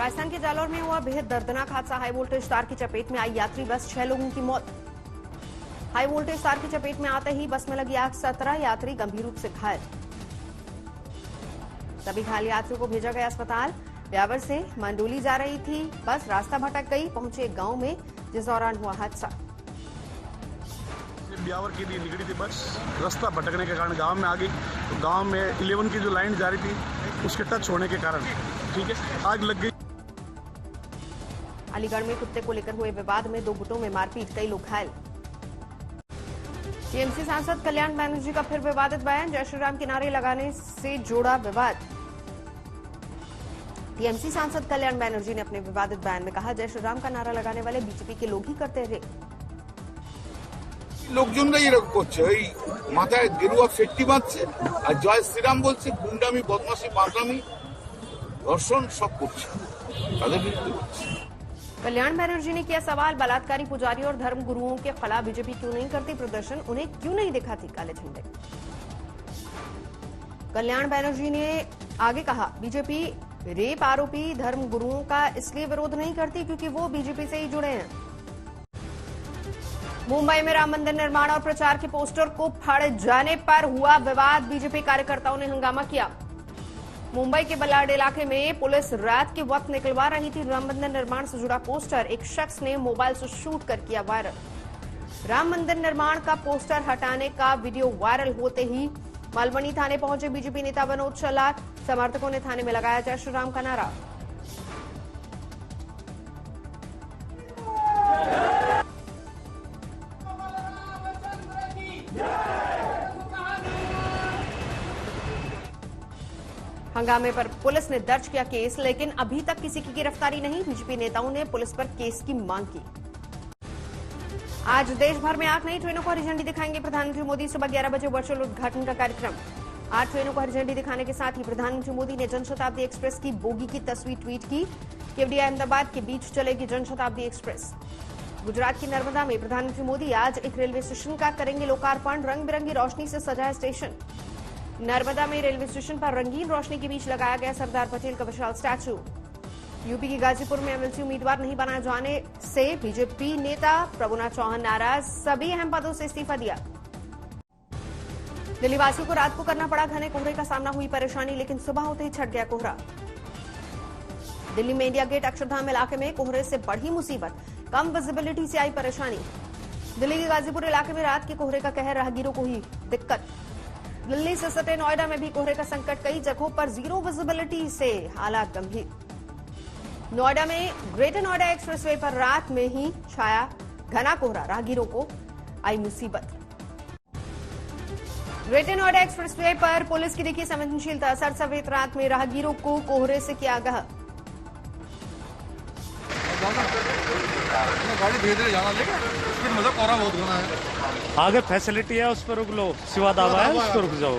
राजस्थान के जालौर में हुआ बेहद दर्दनाक हादसा। हाई वोल्टेज तार की चपेट में आई यात्री बस, 6 लोगों की मौत। हाई वोल्टेज तार की चपेट में आते ही बस में लगी आग, 17 यात्री गंभीर रूप से घायल। सभी घायल यात्रियों को भेजा गया अस्पताल। ब्यावर से मंडोली जा रही थी बस, रास्ता भटक गई, पहुंचे एक गांव में जिस दौरान हुआ हादसा। ब्यावर के लिए निकली थी बस, रास्ता भटकने के कारण गांव में आ गई। तो गांव में 11 की जो लाइन जा रही थी उसके टच होने के कारण ठीक है आग लग गई। अलीगढ़ में कुत्ते को लेकर हुए विवाद में 2 गुटों में मारपीट, कई लोग घायल। टीएमसी सांसद कल्याण बनर्जी का फिर विवादित बयान, जय श्री राम के नारे लगाने से जोड़ा विवाद। टीएमसी सांसद कल्याण बनर्जी ने अपने विवादित बयान में कहा, जय श्री राम का नारा लगाने वाले बीजेपी के लोग ही करते रहे। লোকজনরাই এরকম করছে, ওই মাথায় গেরুয়া ফেট্টি বাঁধছে আর জয় শ্রীরাম বলছে, গুন্ডামি, বদমাশি, বাঁদরামি, ধর্ষণ সব করছে, তাদের বিরুদ্ধে করছে। कल्याण बनर्जी ने किया सवाल, बलात्कारी पुजारियों और धर्म गुरुओं के खिलाफ बीजेपी क्यों नहीं करती प्रदर्शन, उन्हें क्यों नहीं दिखाती काले झंडे। कल्याण बनर्जी ने आगे कहा, बीजेपी रेप आरोपी धर्म गुरुओं का इसलिए विरोध नहीं करती क्योंकि वो बीजेपी से ही जुड़े हैं। मुंबई में राम मंदिर निर्माण और प्रचार के पोस्टर को फाड़े जाने पर हुआ विवाद, बीजेपी कार्यकर्ताओं ने हंगामा किया। मुंबई के बलाड इलाके में पुलिस रात के वक्त निकलवा रही थी राम मंदिर निर्माण से जुड़ा पोस्टर, एक शख्स ने मोबाइल से शूट कर किया वायरल। राम मंदिर निर्माण का पोस्टर हटाने का वीडियो वायरल होते ही मलबनी थाने पहुंचे बीजेपी नेता विनोद चल्लार, समर्थकों ने थाने में लगाया जय श्री राम का नारा। हंगामे पर पुलिस ने दर्ज किया केस, लेकिन अभी तक किसी की गिरफ्तारी नहीं। बीजेपी नेताओं ने पुलिस पर केस की मांग की। आज देश भर में 8 नई ट्रेनों को हरी झंडी दिखाएंगे प्रधानमंत्री मोदी, सुबह 11 बजे वर्चुअल उद्घाटन का कार्यक्रम। 8 ट्रेनों को हरी झंडी दिखाने के साथ ही प्रधानमंत्री मोदी ने जनशताब्दी एक्सप्रेस की बोगी की तस्वीर ट्वीट की। केवड़िया अहमदाबाद के बीच चलेगी जनशताब्दी एक्सप्रेस। गुजरात की नर्मदा में प्रधानमंत्री मोदी आज एक रेलवे स्टेशन का करेंगे लोकार्पण, रंग बिरंगी रोशनी से सजा है स्टेशन। नर्मदा में रेलवे स्टेशन पर रंगीन रोशनी के बीच लगाया गया सरदार पटेल का विशाल स्टैचू। यूपी के गाजीपुर में एमएलसी उम्मीदवार नहीं बनाए जाने से बीजेपी नेता प्रभुनाथ चौहान नाराज, सभी अहम पदों से इस्तीफा दिया। दिल्ली वासियों को रात को करना पड़ा घने कोहरे का सामना, हुई परेशानी, लेकिन सुबह होते ही छट गया कोहरा। दिल्ली में इंडिया गेट अक्षरधाम इलाके में कोहरे से बढ़ी मुसीबत, कम विजिबिलिटी से आई परेशानी। दिल्ली के गाजीपुर इलाके में रात के कोहरे का कहर, राहगीरों को हुई दिक्कत। दिल्ली से सटे नोएडा में भी कोहरे का संकट, कई जगहों पर जीरो विजिबिलिटी से हालात गंभीर। नोएडा में ग्रेटर नोएडा एक्सप्रेसवे पर रात में ही छाया घना कोहरा, राहगीरों को आई मुसीबत। ग्रेटर नोएडा एक्सप्रेसवे पर पुलिस की दिखी संवेदनशीलता, सर-सवेत रात में राहगीरों को कोहरे से किया आगाह। गाड़ी धीरे धीरे जाना, लेकिन मतलब कोहरा बहुत घना है। आगे फैसिलिटी है, उस पर रुक लो, सिवा दावा है उस पर रुक जाओ।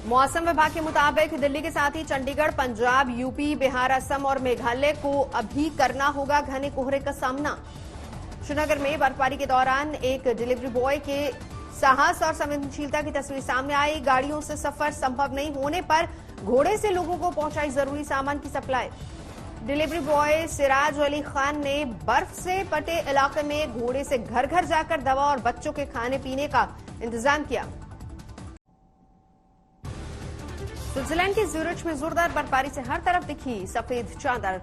मौसम विभाग के मुताबिक दिल्ली के साथ ही चंडीगढ़, पंजाब, यूपी, बिहार, असम और मेघालय को अभी करना होगा घने कोहरे का सामना। श्रीनगर में बर्फबारी के दौरान एक डिलीवरी बॉय के साहस और संवेदनशीलता की तस्वीर सामने आई। गाड़ियों से सफर संभव नहीं होने पर घोड़े से लोगों को पहुंचाई जरूरी सामान की supply. Delivery boy Siraj Ali Khan ने बर्फ से पटे इलाके में घोड़े से घर घर जाकर दवा और बच्चों के खाने पीने का इंतजाम किया। स्विट्जरलैंड के ज्यूरिच में जोरदार बर्फबारी से हर तरफ दिखी सफेद चादर,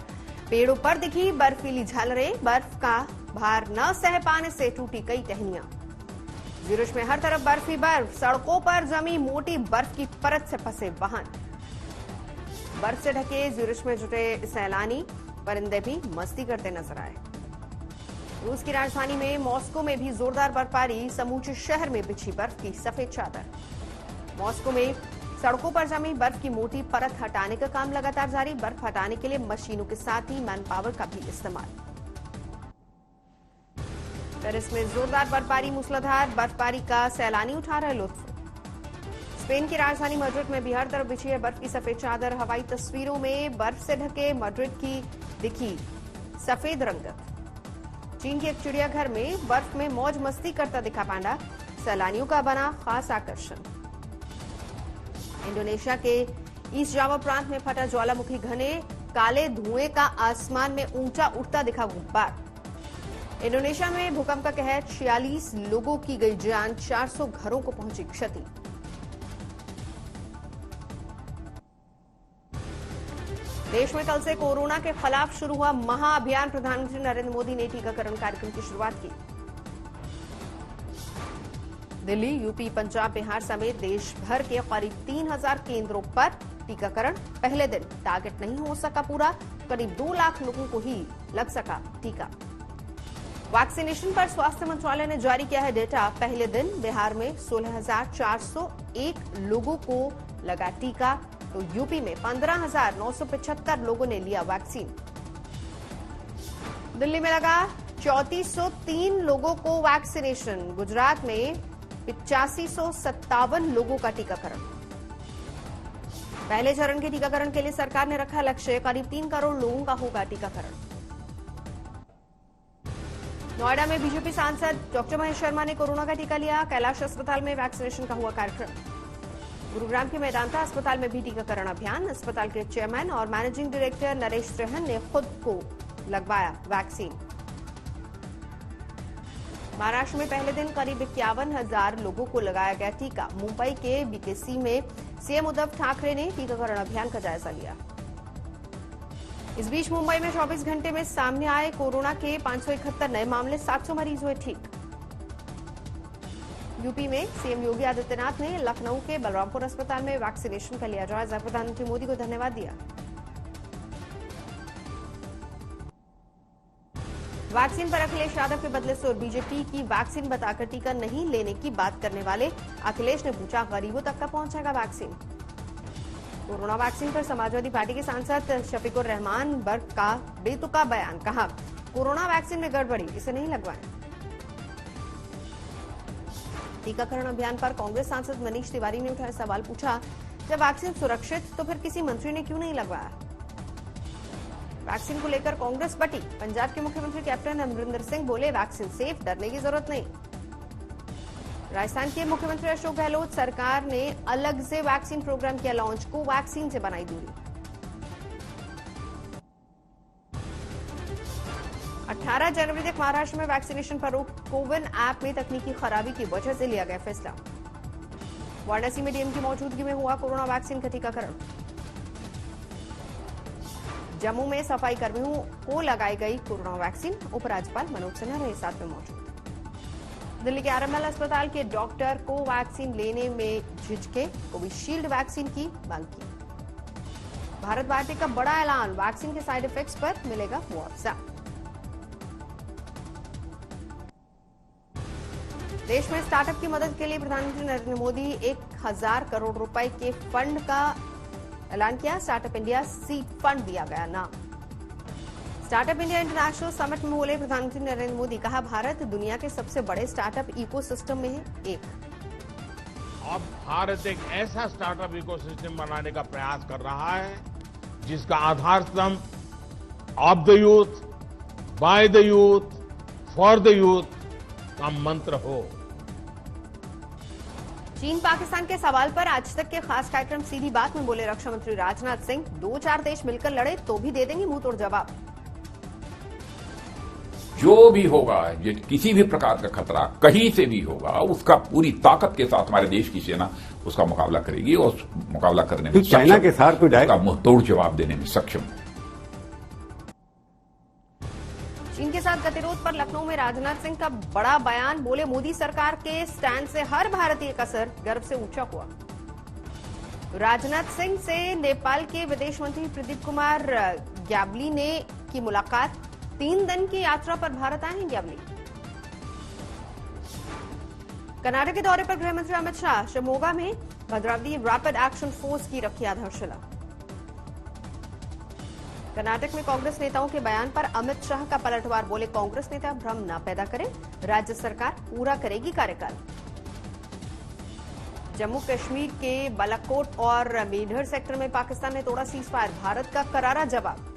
पेड़ों पर दिखी बर्फीली झालरें, बर्फ का भार न सह पाने से टूटी कई टहनियां। ज्यूरिच में हर तरफ बर्फ ही बर्फ, सड़कों पर जमी मोटी बर्फ की परत से फंसे वाहन। बर्फ से ढके ज्यूरिच में जुटे सैलानी, परिंदे भी मस्ती करते नजर आए। रूस की राजधानी में मॉस्को में भी जोरदार बर्फबारी, समूचे शहर में बिछी बर्फ की सफेद चादर। मॉस्को में सड़कों पर जमी बर्फ की मोटी परत हटाने का काम लगातार जारी, बर्फ हटाने के लिए मशीनों के साथ ही मैन पावर का भी इस्तेमाल। पेरिस में जोरदार बर्फबारी, मूसलाधार बर्फबारी का सैलानी उठा रहे लुत्फ। स्पेन की राजधानी मैड्रिड में भी हर तरफ बिछी है बर्फ की सफेद चादर। हवाई तस्वीरों में बर्फ से ढके मैड्रिड की दिखी सफेद रंगत। चीन के एक चिड़ियाघर में बर्फ में मौज मस्ती करता दिखा पांडा, सैलानियों का बना खास आकर्षण। इंडोनेशिया के ईस्ट जावा प्रांत में फटा ज्वालामुखी, घने काले धुएं का आसमान में ऊंचा उठता दिखा गुब्बार। इंडोनेशिया में भूकंप का कहर, 46 लोगों की गई जान, 400 घरों को पहुंची क्षति। देश में कल से कोरोना के खिलाफ शुरू हुआ महाअभियान। प्रधानमंत्री नरेंद्र मोदी ने टीकाकरण कार्यक्रम की शुरुआत की। दिल्ली, यूपी, पंजाब, बिहार समेत देश भर के करीब 3000 केंद्रों पर टीकाकरण। पहले दिन टारगेट नहीं हो सका पूरा, करीब 2 लाख लोगों को ही लग सका टीका। वैक्सीनेशन पर स्वास्थ्य मंत्रालय ने जारी किया है डेटा। पहले दिन बिहार में 16,401 लोगों को लगा टीका, तो यूपी में 15,975 लोगों ने लिया वैक्सीन। दिल्ली में लगा 3403 लोगों को वैक्सीनेशन। गुजरात में 8557 लोगों का टीकाकरण। पहले चरण के टीकाकरण के लिए सरकार ने रखा लक्ष्य, करीब 3 करोड़ लोगों का होगा टीकाकरण। नोएडा में बीजेपी सांसद डॉक्टर महेश शर्मा ने कोरोना का टीका लिया। कैलाश अस्पताल में वैक्सीनेशन का हुआ कार्यक्रम। गुरुग्राम के मेदांता अस्पताल में भी टीकाकरण अभियान। अस्पताल के चेयरमैन और मैनेजिंग डायरेक्टर नरेश त्रेहन ने खुद को लगवाया वैक्सीन। महाराष्ट्र में पहले दिन करीब 51,000 लोगों को लगाया गया टीका। मुंबई के बीकेसी में सीएम उद्धव ठाकरे ने टीकाकरण अभियान का जायजा लिया। इस बीच मुंबई में 24 घंटे में सामने आए कोरोना के 571 नए मामले, 700 मरीज हुए ठीक। यूपी में सीएम योगी आदित्यनाथ ने लखनऊ के बलरामपुर अस्पताल में वैक्सीनेशन का लिया जायजा। प्रधानमंत्री मोदी को धन्यवाद दिया। वैक्सीन पर अखिलेश यादव के बदले सुर। बीजेपी की वैक्सीन बताकर टीका नहीं लेने की बात करने वाले अखिलेश ने पूछा, गरीबों तक का पहुंचेगा वैक्सीन? कोरोना वैक्सीन पर समाजवादी पार्टी के सांसद शफीकुर रहमान बर्क का बेतुका बयान। कहा, कोरोना वैक्सीन में गड़बड़ी, इसे नहीं लगवाएं। टीकाकरण अभियान पर कांग्रेस सांसद मनीष तिवारी ने उठाया सवाल, पूछा, जब वैक्सीन सुरक्षित तो फिर किसी मंत्री ने क्यों नहीं लगवाया? वैक्सीन को लेकर कांग्रेस बटी। पंजाब के मुख्यमंत्री कैप्टन अमरिंदर सिंह बोले, वैक्सीन सेफ, डरने की जरूरत नहीं। राजस्थान के मुख्यमंत्री अशोक गहलोत, सरकार ने अलग से वैक्सीन प्रोग्राम किया लॉन्च, को वैक्सीन से बनाई दूरी। 18 जनवरी तक महाराष्ट्र में वैक्सीनेशन पर रोक। कोविन ऐप में तकनीकी खराबी की वजह से लिया गया फैसला। वाराणसी में डीएम की मौजूदगी में हुआ कोरोना वैक्सीन का टीकाकरण। जम्मू में सफाई कर्मियों को लगाई गई कोरोना वैक्सीन। उपराज्यपाल मनोज सिन्हा रहे साथ में मौजूद। दिल्ली के आरएमएल अस्पताल के डॉक्टर को वैक्सीन लेने में झिझके, कोविशील्ड वैक्सीन की मांग की। भारत बायोटेक का बड़ा ऐलान, वैक्सीन के साइड इफेक्ट्स पर मिलेगा मुआवजा। देश में स्टार्टअप की मदद के लिए प्रधानमंत्री नरेंद्र मोदी 1000 करोड़ रुपए के फंड का ऐलान किया। स्टार्टअप इंडिया सीड फंड दिया गया नाम। स्टार्टअप इंडिया इंटरनेशनल समिट में बोले प्रधानमंत्री नरेंद्र मोदी, कहा, भारत दुनिया के सबसे बड़े स्टार्टअप इकोसिस्टम में है एक। अब भारत एक ऐसा स्टार्टअप इकोसिस्टम बनाने का प्रयास कर रहा है जिसका आधार स्तंभ of the youth, by the youth, for the youth का मंत्र हो। चीन पाकिस्तान के सवाल पर आज तक के खास कार्यक्रम सीधी बात में बोले रक्षा मंत्री राजनाथ सिंह, 2-4 देश मिलकर लड़े तो भी दे देंगे मुंह तोड़ जवाब। जो भी होगा, किसी भी प्रकार का खतरा कहीं से भी होगा, उसका पूरी ताकत के साथ हमारे देश की सेना उसका मुकाबला करेगी और मुकाबला करने में चाइना के साथ कोई उसका मुंह तोड़ जवाब देने में सक्षम है। चीन के साथ गतिरोध पर लखनऊ में राजनाथ सिंह का बड़ा बयान। बोले, मोदी सरकार के स्टैंड से हर भारतीय का सर गर्व से ऊंचा हुआ। राजनाथ सिंह से नेपाल के विदेश मंत्री प्रदीप कुमार ग्यावली ने की मुलाकात। 3 दिन की यात्रा पर भारत आए हैं ग्यावली। कर्नाटक के दौरे पर गृहमंत्री अमित शाह शिवमोगा में भद्रावती रैपिड एक्शन फोर्स की रखी आधारशिला। कर्नाटक में कांग्रेस नेताओं के बयान पर अमित शाह का पलटवार। बोले, कांग्रेस नेता भ्रम न पैदा करें, राज्य सरकार पूरा करेगी कार्यकाल। जम्मू कश्मीर के बालाकोट और मेढर सेक्टर में पाकिस्तान ने तोड़ा सीजफायर, भारत का करारा जवाब।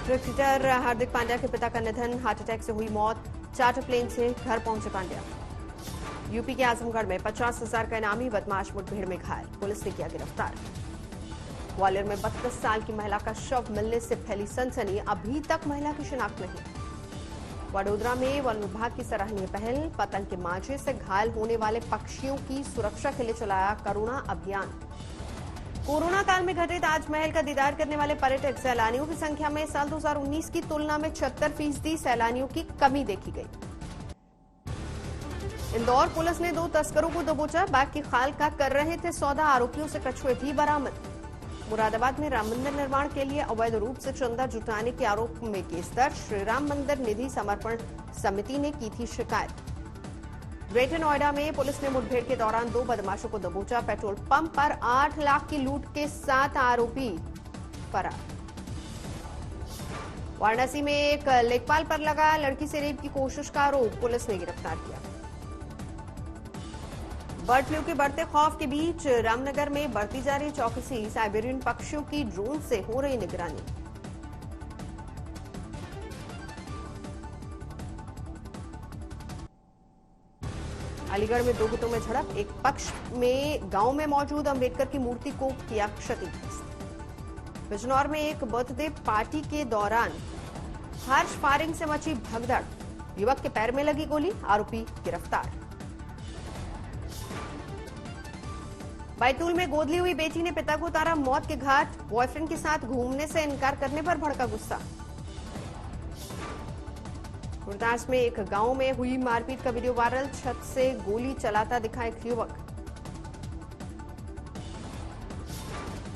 क्रिकेटर हार्दिक पांड्या के पिता का निधन, हार्ट अटैक से हुई मौत। चार्टर प्लेन से घर पहुंचे पांड्या। यूपी के आजमगढ़ में 50,000 का इनामी बदमाश मुठभेड़ में घायल, पुलिस ने किया गिरफ्तार। ग्वालियर में 32 साल की महिला का शव मिलने से फैली सनसनी, अभी तक महिला की शिनाख्त नहीं। वडोदरा में वन विभाग की सराहनीय पहल, पतंग के मांझे से घायल होने वाले पक्षियों की सुरक्षा के लिए चलाया करुणा अभियान। कोरोना काल में घटे ताजमहल का दीदार करने वाले पर्यटक सैलानियों की संख्या में साल 2019 की तुलना में 76% सैलानियों की कमी देखी गई। इंदौर पुलिस ने 2 तस्करों को दबोचा, बाघ की खाल का कर रहे थे सौदा, आरोपियों से कछुए भी बरामद। मुरादाबाद में राम मंदिर निर्माण के लिए अवैध रूप से चंदा जुटाने के आरोप में केस दर्ज, श्री राम मंदिर निधि समर्पण समिति ने की थी शिकायत। ग्रेटर नोएडा में पुलिस ने मुठभेड़ के दौरान 2 बदमाशों को दबोचा, पेट्रोल पंप पर 8 लाख की लूट के 7 आरोपी फरार। वाराणसी में एक लेखपाल पर लगा लड़की से रेप की कोशिश का आरोप, पुलिस ने गिरफ्तार किया। बर्ड फ्लू के बढ़ते खौफ के बीच रामनगर में बढ़ती जा रही चौकसी, साइबेरियन पक्षियों की ड्रोन से हो रही निगरानी। अलीगढ़ में 2 गुटों में झड़प, एक पक्ष में गांव में मौजूद अंबेडकर की मूर्ति को किया क्षतिग्रस्त। बिजनौर में एक बर्थडे पार्टी के दौरान हार्श फायरिंग से मची भगदड़, युवक के पैर में लगी गोली, आरोपी गिरफ्तार। बैतूल में गोद ली हुई बेटी ने पिता को उतारा मौत के घाट, बॉयफ्रेंड के साथ घूमने से इनकार करने पर भड़का गुस्सा। रोहतास में एक गांव में हुई मारपीट का वीडियो वायरल, छत से गोली चलाता दिखा एक युवक।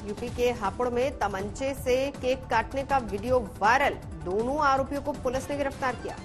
यूपी के हापुड़ में तमंचे से केक काटने का वीडियो वायरल, दोनों आरोपियों को पुलिस ने गिरफ्तार किया।